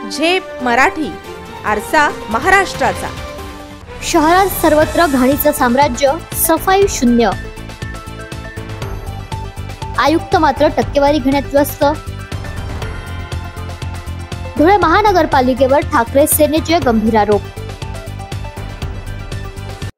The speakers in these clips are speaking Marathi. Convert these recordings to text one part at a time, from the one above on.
झेप मराठी, आरसा महाराष्ट्राचा। शहरात सर्वत्र घाणीचं साम्राज्य, सफाई शून्य। आयुक्त मात्र टक्केवारी घेण्यात व्यस्त। धुळे महानगरपालिकेवर ठाकरे सेनेचे गंभीर आरोप।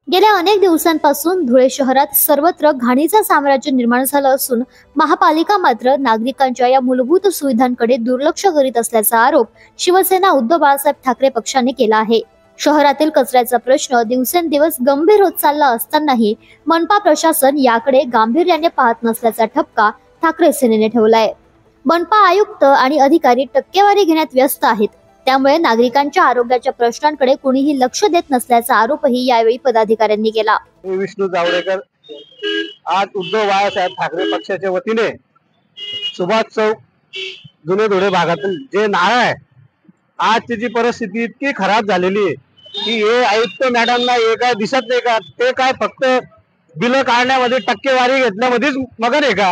गेल्या अनेक दिवसांपासून धुळे शहरात सर्वत्र घाणीचं साम्राज्य निर्माण झालं असून महापालिका मात्र नागरिकांच्या या मूलभूत सुविधांकडे दुर्लक्ष करीत असल्याचा आरोप शिवसेना उद्धव बाळासाहेब ठाकरे पक्षाने केला आहे। शहरातील कचऱ्याचा प्रश्न दिवसेंदिवस गंभीर होत चालला असतानाही मनपा प्रशासन याकडे गांभीर्याने पाहत नसल्याचा ठपका ठाकरे सेनेने ठेवलाय। मनपा आयुक्त आणि अधिकारी टक्केवारी घेण्यात व्यस्त आहेत, त्यामुळे नागरिकांच्या आरोग्याच्या प्रश्नांकडे कुणीही लक्ष देत नसल्याचा आरोपही यावेळी पदाधिकाऱ्यांनी केला। विष्णू जावडेकर आज उद्धव बाळासाहेब ठाकरे पक्षाच्या वतीने सुभाष चौक जुने धुळे भागातील जे नाळ आहे, आज त्याची परिस्थिती इतकी खराब झालेली आहे की हे आयुक्त मॅडमना हे काय दिसत नाही का? ते काय फक्त बिल काढण्यामध्ये टक्केवारी घेतल्यामध्येच मगन आहे का?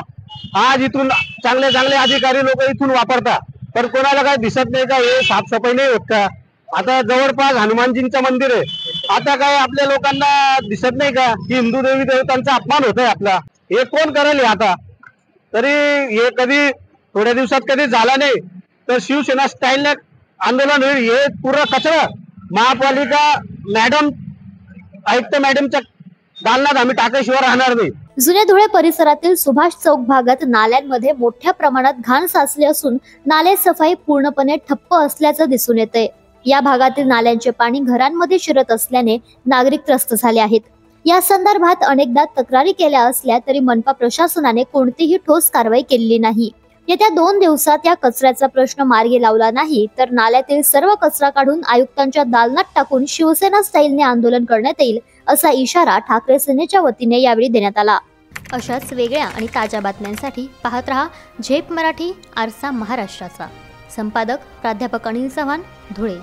आज इथून चांगले चांगले अधिकारी लोक इथून वापरतात, पण कोणाला काय दिसत नाही का? हे साफसफाई नाही होत का? आता जवळपास हनुमानजींचं मंदिर आहे, आता काय आपल्या लोकांना दिसत नाही का की हिंदू देवी देवतांचा अपमान होतोय आपला? हे कोण करेल? आता तरी हे कधी थोड्या दिवसात कधी झाला नाही तर शिवसेना स्टाईलने आंदोलन होईल। हे पूर्ण कचरा महापालिका मॅडम आयुक्त मॅडमच्या दालनात आम्ही टाकाशिवाय राहणार नाही। जुने धुळे परिसरातील सुभाष चौक भागात नाल्यांमध्ये मोठ्या प्रमाणात घाण साचली असून नाले सफाई पूर्णपणे ठप्प असल्याचं दिसून येतंय। या भागातील नाल्यांचे पाणी घरांमध्ये शिरत असल्याने नागरिक त्रस्त झाले आहेत। या संदर्भात अनेकदा तक्रारी केल्या असल्या तरी मनपा प्रशासनाने कोणतीही ठोस कारवाई केलेली नाही। येत्या 2 दिवसात या कचऱ्याचा प्रश्न मार्गी लावला नाही तर नाल्यातील सर्व कचरा काढून आयुक्तांच्या दालनात टाकून शिवसेना स्टाईलने आंदोलन करण्यात येईल असा इशारा ठाकरे सेनेच्या वतीने यावेळी देण्यात आला। अशाच वेगळ्या आणि ताज्या बातम्यांसाठी पाहत रहा झेप मराठी, आरसा महाराष्ट्राचा। संपादक प्राध्यापक अनिल चव्हाण, धुळे।